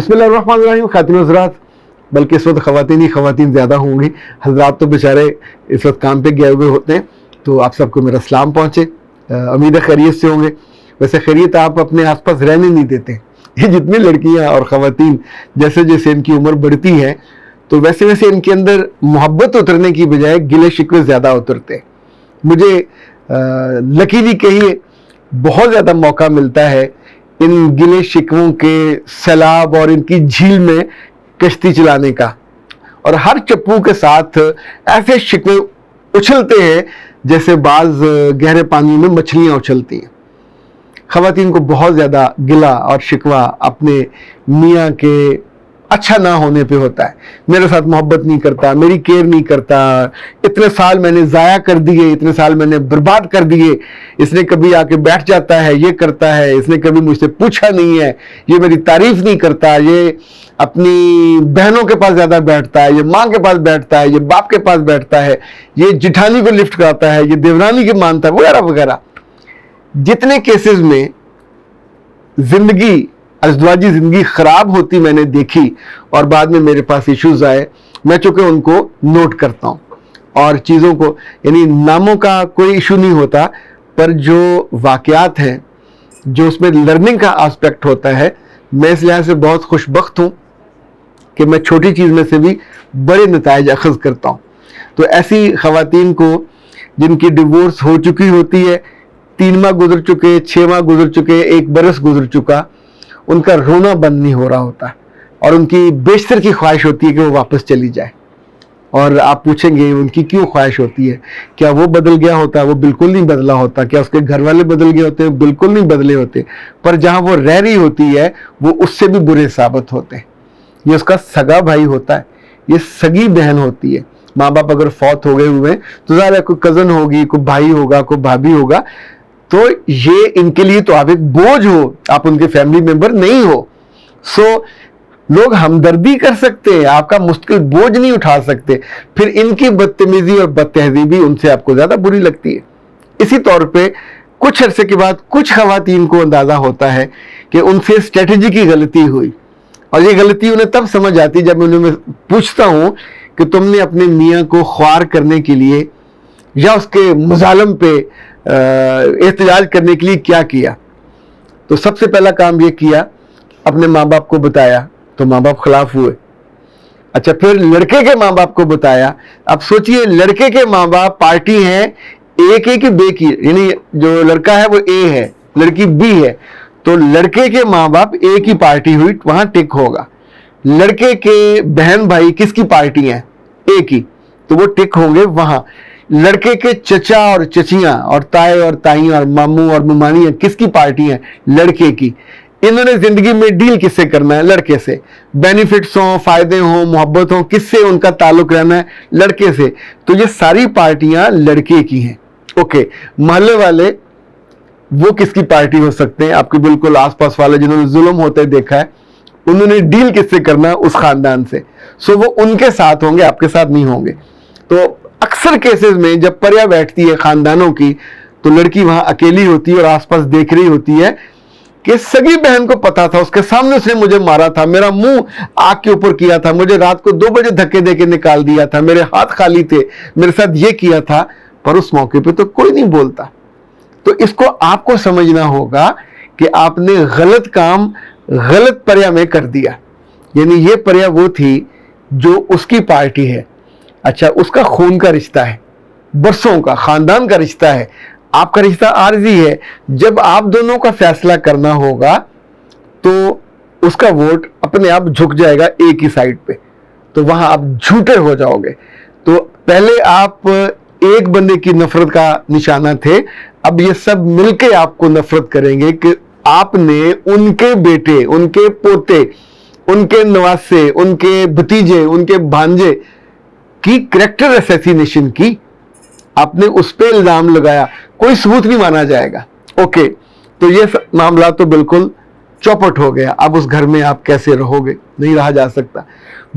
बिस्मिल्लाहिर्रहमानिर्रहीम। खातिन हज़रात, बल्कि इस वक्त ख़वातीन ही ख़वातीन ज़्यादा होंगी, हज़रात तो बेचारे इस वक्त काम पे गए हुए होते हैं। तो आप सबको मेरा सलाम पहुँचे, उम्मीद है खैरियत से होंगे। वैसे खैरियत आप अपने आसपास रहने नहीं देते। ये जितनी लड़कियाँ और ख़वातीन जैसे जैसे इनकी उम्र बढ़ती है तो वैसे वैसे इनके अंदर मोहब्बत उतरने की बजाय गिले शिकवे ज़्यादा उतरते हैं। मुझे लकीली कहिए बहुत ज़्यादा मौका मिलता है इन गिले शिकवों के सैलाब और इनकी झील में कश्ती चलाने का, और हर चप्पू के साथ ऐसे शिकवे उछलते हैं जैसे बाज गहरे पानी में मछलियां उछलती हैं। ख़वातीन को बहुत ज़्यादा गिला और शिकवा अपने मियाँ के अच्छा ना होने पे होता है। मेरे साथ मोहब्बत नहीं करता, मेरी केयर नहीं करता, इतने साल मैंने ज़ाया कर दिए, इतने साल मैंने बर्बाद कर दिए, इसने कभी आके बैठ जाता है, ये करता है, इसने कभी मुझसे पूछा नहीं है, ये मेरी तारीफ नहीं करता, ये अपनी बहनों के पास ज़्यादा बैठता है, ये माँ के पास बैठता है, ये बाप के पास बैठता है, ये जिठानी को लिफ्ट कराता है, ये देवरानी के मानता है, वगैरह वगैरह। जितने केसेस में जिंदगी अज़दवाजी ज़िंदगी ख़राब होती मैंने देखी और बाद में मेरे पास इश्यूज़ आए, मैं चूँकि उनको नोट करता हूँ और चीज़ों को, यानी नामों का कोई इशू नहीं होता, पर जो वाक़यात हैं, जो उसमें लर्निंग का एस्पेक्ट होता है, मैं इस लिहाज से बहुत खुशबख्त हूँ कि मैं छोटी चीज़ में से भी बड़े नताइज अख़ज़ करता हूँ। तो ऐसी ख़वातीन को जिनकी डिवोर्स हो चुकी होती है, 3 माह गुजर चुके, 6 माह गुजर चुके, 1 बरस गुजर चुका, उनका रोना बंद नहीं हो रहा होता और उनकी बेशतर की ख्वाहिश होती है कि वो वापस चली जाए। और आप पूछेंगे उनकी क्यों ख्वाहिश होती है? क्या वो बदल गया होता है? वो बिल्कुल नहीं बदला होता। क्या उसके घर वाले बदल गए होते हैं? बिल्कुल नहीं बदले होते। पर जहाँ वो रह रही होती है वो उससे भी बुरे साबित होते हैं। ये उसका सगा भाई होता है, ये सगी बहन होती है। माँ बाप अगर फौत हो गए हुए तो ज़्यादा कोई कज़न होगी, कोई भाई होगा, कोई भाभी होगा, तो ये इनके लिए तो आप एक बोझ हो, आप उनके फैमिली मेंबर नहीं हो। सो लोग हमदर्दी कर सकते हैं, आपका मुश्किल बोझ नहीं उठा सकते। फिर इनकी बदतमीजी और बदतहजीबी उनसे आपको ज़्यादा बुरी लगती है। इसी तौर पे कुछ अरसे के बाद कुछ ख़वातीन को अंदाज़ा होता है कि उनसे स्ट्रेटजी की गलती हुई, और ये गलती उन्हें तब समझ आती जब उन्हें मैं पूछता हूँ कि तुमने अपने मियाँ को ख्वार करने के लिए या उसके मुजालम पे एहतजाज करने के लिए क्या किया। तो सबसे पहला काम ये किया, अपने माँ बाप को बताया, तो माँ बाप खिलाफ हुए। अच्छा, फिर लड़के के माँ बाप को बताया। अब सोचिए, लड़के के माँ बाप पार्टी हैं एक की बे की, यानी जो लड़का है वो ए है, लड़की बी है, तो लड़के के माँ बाप ए की पार्टी हुई, वहां टिक होगा। लड़के के बहन भाई किसकी पार्टी है? ए की, तो वो टिक होंगे वहां। लड़के के चचा और चचियां और ताए और ताई और मामू और मुमानियां किसकी पार्टी हैं? लड़के की। इन्होंने जिंदगी में डील किससे करना है? लड़के से। बेनिफिट्स हों, फायदे हों, मोहब्बत हों, किससे उनका ताल्लुक रहना है? लड़के से। तो ये सारी पार्टियां लड़के की हैं। ओके, मोहल्ले वाले वो किसकी पार्टी हो सकते हैं? आपके बिल्कुल आसपास वाले जिन्होंने जुल्म होते देखा है, उन्होंने डील किससे करना है? उस खानदान से। सो वो उनके साथ होंगे, आपके साथ नहीं होंगे। तो अक्सर केसेस में जब पर्या बैठती है खानदानों की, तो लड़की वहां अकेली होती है और आसपास देख रही होती है कि सगी बहन को पता था, उसके सामने उसने मुझे मारा था, मेरा मुंह आग के ऊपर किया था, मुझे रात को 2 बजे धक्के देके निकाल दिया था, मेरे हाथ खाली थे, मेरे साथ ये किया था, पर उस मौके पे तो कोई नहीं बोलता। तो इसको आपको समझना होगा कि आपने गलत काम गलत पर्या में कर दिया। यानी ये पर्या वो थी जो उसकी पार्टी है। अच्छा, उसका खून का रिश्ता है, बरसों का खानदान का रिश्ता है, आपका रिश्ता आर्जी है। जब आप दोनों का फैसला करना होगा तो उसका वोट अपने आप झुक जाएगा एक ही साइड पे, तो वहां आप झूठे हो जाओगे। तो पहले आप एक बंदे की नफरत का निशाना थे, अब ये सब मिलके आपको नफरत करेंगे कि आपने उनके बेटे, उनके पोते, उनके नवासे, उनके भतीजे, उनके भांजे की कैरेक्टर असैसिनेशन की, आपने उस पे इल्जाम लगाया, कोई सबूत नहीं माना जाएगा। ओके, तो ये मामला तो बिल्कुल चौपट हो गया। अब उस घर में आप कैसे रहोगे? नहीं रहा जा सकता।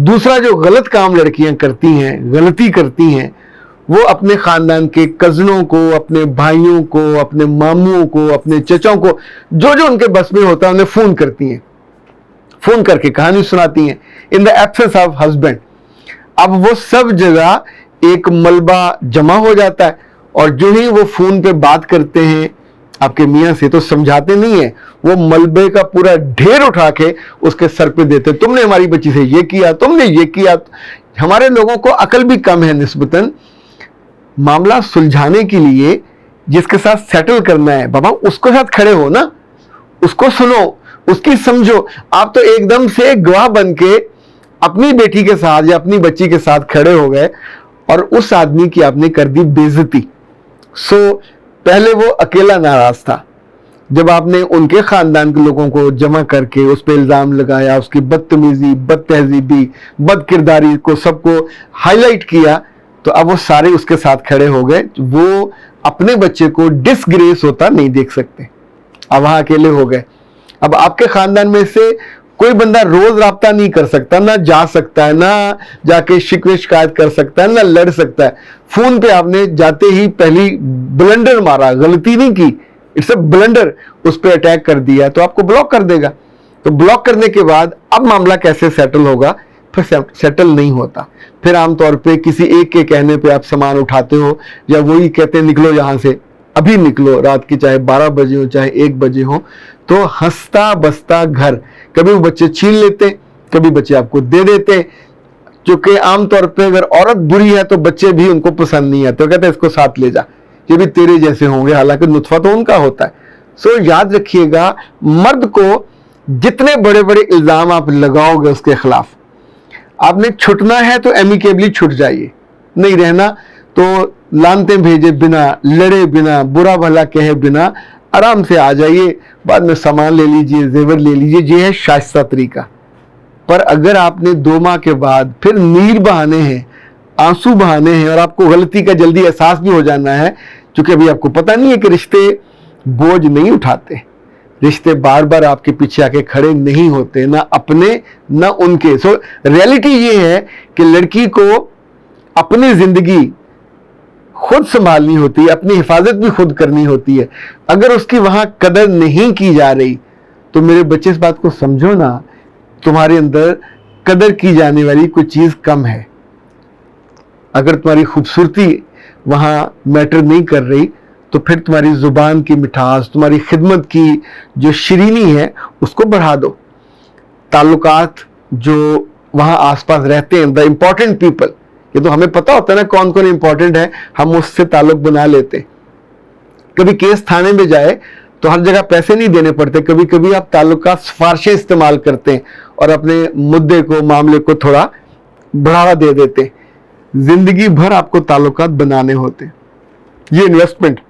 दूसरा जो गलत काम लड़कियां करती हैं, गलती करती हैं, वो अपने खानदान के कजनों को, अपने भाइयों को, अपने मामुओं को, अपने चचाओं को, जो जो उनके बस में होता है उन्हें फोन करती हैं फोन करके कहानी सुनाती हैं, in the absence of husband. अब वो सब जगह एक मलबा जमा हो जाता है, और जो ही वो फोन पे बात करते हैं आपके मियाँ से तो समझाते नहीं है, वो मलबे का पूरा ढेर उठा के उसके सर पे देते, तुमने हमारी बच्ची से ये किया, तुमने ये किया। हमारे लोगों को अकल भी कम है निस्बतन। मामला सुलझाने के लिए जिसके साथ सेटल करना है, बाबा उसके साथ खड़े हो ना, उसको सुनो, उसकी समझो। आप तो एकदम से गवाह बन के अपनी बेटी के साथ या अपनी बच्ची के साथ खड़े हो गए और उस आदमी की आपने कर दी बेइज्जती। पहले वो अकेला नाराज था, जब आपने उनके खानदान के लोगों को जमा करके उस पर इल्जाम लगाया, उसकी बदतमीजी, बदतहजीबी, बदकिरदारी को सबको हाईलाइट किया, तो अब वो सारे उसके साथ खड़े हो गए। वो अपने बच्चे को डिसग्रेस होता नहीं देख सकते, अब वहां अकेले हो गए। अब आपके खानदान में से कोई बंदा रोज राब्ता नहीं कर सकता, ना जा सकता है, ना जाके शिकवे शिकायत कर सकता है, ना लड़ सकता है। फोन पे आपने जाते ही पहली ब्लंडर मारा, गलती नहीं की, इट्स अ ब्लंडर, उस पर अटैक कर दिया, तो आपको ब्लॉक कर देगा। तो ब्लॉक करने के बाद अब मामला कैसे सेटल होगा? फिर सेटल नहीं होता। फिर आमतौर पे किसी एक के कहने पे आप सामान उठाते हो, या वही कहते हैं निकलो यहां से, अभी निकलो, रात के चाहे 12 बजे हो चाहे 1 बजे हो। तो हंसता बसता घर, कभी वो बच्चे छीन लेते, कभी बच्चे आपको दे देते। क्योंकि आमतौर पे अगर औरत बुरी है तो बच्चे भी उनको पसंद नहीं आते, वो कहते हैं इसको साथ ले जा, ये भी तेरे जैसे होंगे, हालांकि नुत्फा तो उनका होता है। सो याद रखिएगा, मर्द को जितने बड़े बड़े इल्जाम आप लगाओगे उसके खिलाफ, आपने छुटना है तो एमिकेबली छुट जाइए, नहीं रहना तो लानते भेजे बिना, लड़े बिना, बुरा भला कहे बिना आराम से आ जाइए, बाद में सामान ले लीजिए, जेवर ले लीजिए। ये है शाइस्ता तरीका। पर अगर आपने 2 माह के बाद फिर नीर बहाने हैं, आंसू बहाने हैं, और आपको गलती का जल्दी एहसास भी हो जाना है, क्योंकि अभी आपको पता नहीं है कि रिश्ते बोझ नहीं उठाते, रिश्ते बार बार आपके पीछे आके खड़े नहीं होते, ना अपने ना उनके। सो रियलिटी ये है कि लड़की को अपनी जिंदगी खुद संभालनी होती है, अपनी हिफाजत भी खुद करनी होती है। अगर उसकी वहां कदर नहीं की जा रही तो मेरे बच्चे इस बात को समझो ना, तुम्हारे अंदर कदर की जाने वाली कोई चीज कम है। अगर तुम्हारी खूबसूरती वहां मैटर नहीं कर रही तो फिर तुम्हारी जुबान की मिठास, तुम्हारी खिदमत की जो शीरीनी है उसको बढ़ा दो। ताल्लुकात जो वहां आसपास रहते हैं, द इम्पोर्टेंट पीपल, ये तो हमें पता होता है ना कौन कौन इंपॉर्टेंट है, हम उससे ताल्लुक बना लेते। कभी केस थाने में जाए तो हर जगह पैसे नहीं देने पड़ते, कभी कभी आप ताल्लुकात सिफारिशें इस्तेमाल करते हैं और अपने मुद्दे को, मामले को थोड़ा बढ़ावा दे देते। जिंदगी भर आपको ताल्लुकात बनाने होते, ये इन्वेस्टमेंट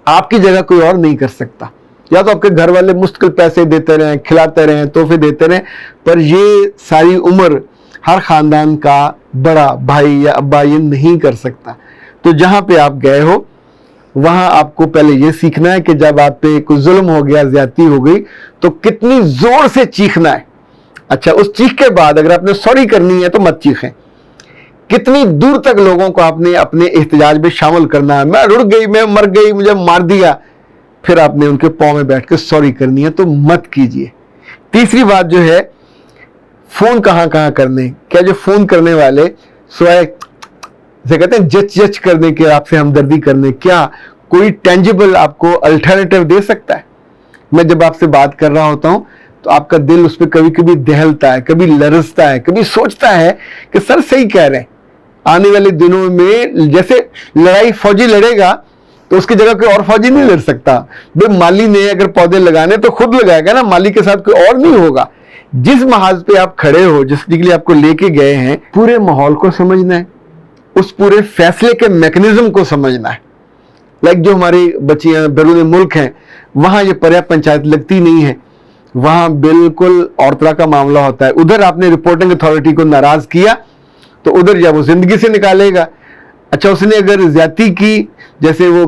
आपकी जगह कोई और नहीं कर सकता। या तो आपके घर वाले मुश्किल पैसे देते रहें, खिलाते रहें, तोहफे देते रहें, पर ये सारी उम्र हर खानदान का बड़ा भाई या अब्बा ये नहीं कर सकता। तो जहां पे आप गए हो वहां आपको पहले ये सीखना है कि जब आप पे कोई जुल्म हो गया, ज्यादती हो गई, तो कितनी जोर से चीखना है। अच्छा, उस चीख के बाद अगर आपने सॉरी करनी है तो मत चीखें। कितनी दूर तक लोगों को आपने अपने एहतजाज में शामिल करना है, मैं रुड़ गई, मैं मर गई, मुझे मार दिया, फिर आपने उनके पाँव में बैठ कर सॉरी करनी है, तो मत कीजिए। तीसरी बात जो है, फोन कहाँ कहाँ करने, क्या जो फोन करने वाले स्वयं से कहते हैं जच जच करने के, आपसे हमदर्दी करने, क्या कोई टेंजिबल आपको अल्टरनेटिव दे सकता है? मैं जब आपसे बात कर रहा होता हूं तो आपका दिल उस पर कभी कभी दहलता है, कभी लरसता है, कभी सोचता है कि सर सही कह रहे हैं। आने वाले दिनों में जैसे लड़ाई फौजी लड़ेगा तो उसकी जगह कोई और फौजी नहीं लड़ सकता। भाई माली ने अगर पौधे लगाने तो खुद लगाएगा ना, माली के साथ कोई और नहीं होगा। जिस महाज पे आप खड़े हो, जिसके लिए आपको लेके गए हैं, पूरे माहौल को समझना है, उस पूरे फैसले के मैकेनिज्म को समझना है। लाइक जो हमारी बच्चियां बैरून मुल्क हैं, वहां ये पर्याप्त पंचायत लगती नहीं है, वहां बिल्कुल और तरह का मामला होता है। उधर आपने रिपोर्टिंग अथॉरिटी को नाराज किया तो उधर या वो जिंदगी से निकालेगा। अच्छा, उसने अगर ज्यादती की, जैसे वो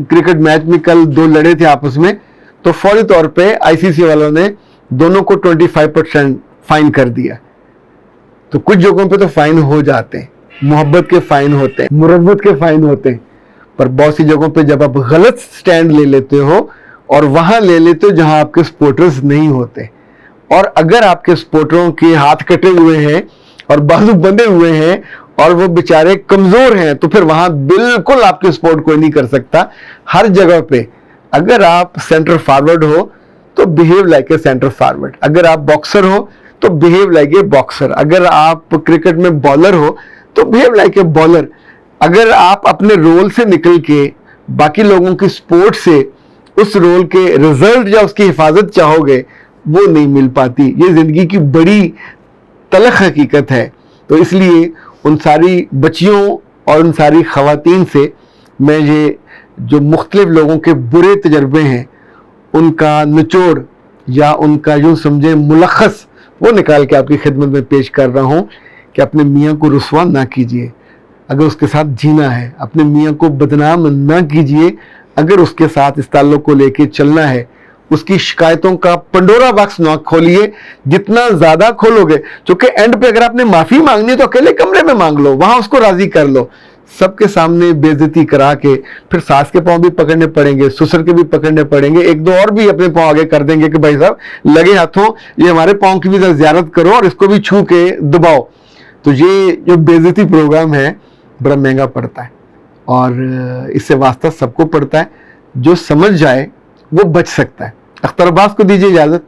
क्रिकेट मैच में कल 2 लड़े थे आपस में, तो फौरी तौर पे आईसीसी वालों ने दोनों को 25% फाइन कर दिया। तो कुछ जगहों पे तो फाइन हो जाते हैं, मोहब्बत के फाइन होते हैं, मुरव्वत के फाइन होते हैं, पर बहुत सी जगहों पे जब आप गलत स्टैंड ले लेते हो और वहां ले लेते हो जहां आपके सपोर्टर्स नहीं होते, اور اگر آپ کے سپورٹروں کے ہاتھ کٹے ہوئے ہیں اور بازو بندے ہوئے ہیں اور وہ بیچارے کمزور ہیں تو پھر وہاں بالکل آپ کے سپورٹ کوئی نہیں کر سکتا. ہر جگہ پہ اگر آپ سینٹر فارورڈ ہو تو behave like a centre forward, اگر آپ باکسر ہو تو بہیو لائک اے باکسر, اگر آپ کرکٹ میں بالر ہو تو بہیو لائک اے بالر. اگر آپ اپنے رول سے نکل کے باقی لوگوں کی سپورٹ سے اس رول کے رزلٹ یا اس کی حفاظت چاہو گے, وہ نہیں مل پاتی. یہ زندگی کی بڑی تلخ حقیقت ہے. تو اس لیے ان ساری بچیوں اور ان ساری خواتین سے میں یہ جو مختلف لوگوں کے برے تجربے ہیں ان کا نچوڑ یا ان کا یوں سمجھیں ملخص وہ نکال کے آپ کی خدمت میں پیش کر رہا ہوں کہ اپنے میاں کو رسوا نہ کیجیے اگر اس کے ساتھ جینا ہے, اپنے میاں کو بدنام نہ کیجیے اگر اس کے ساتھ اس تعلق کو لے کے چلنا ہے. اس کی شکایتوں کا پنڈورا باکس نہ کھولیے, جتنا زیادہ کھولو گے, چونکہ اینڈ پہ اگر آپ نے معافی مانگنی ہے تو اکیلے کمرے میں مانگ لو, وہاں اس کو راضی کر لو. سب کے سامنے بے عزتی کرا کے پھر ساس کے پاؤں بھی پکڑنے پڑیں گے, سسر کے بھی پکڑنے پڑیں گے, ایک دو اور بھی اپنے پاؤں آگے کر دیں گے کہ بھائی صاحب لگے ہاتھوں یہ ہمارے پاؤں کی بھی زیارت کرو اور اس کو بھی چھو کے دباؤ. تو یہ جو بے عزتی پروگرام ہے بڑا مہنگا پڑتا ہے اور اس سے واسطہ سب کو پڑتا ہے. جو سمجھ جائے وہ بچ سکتا ہے. اختر عباس کو دیجیے اجازت.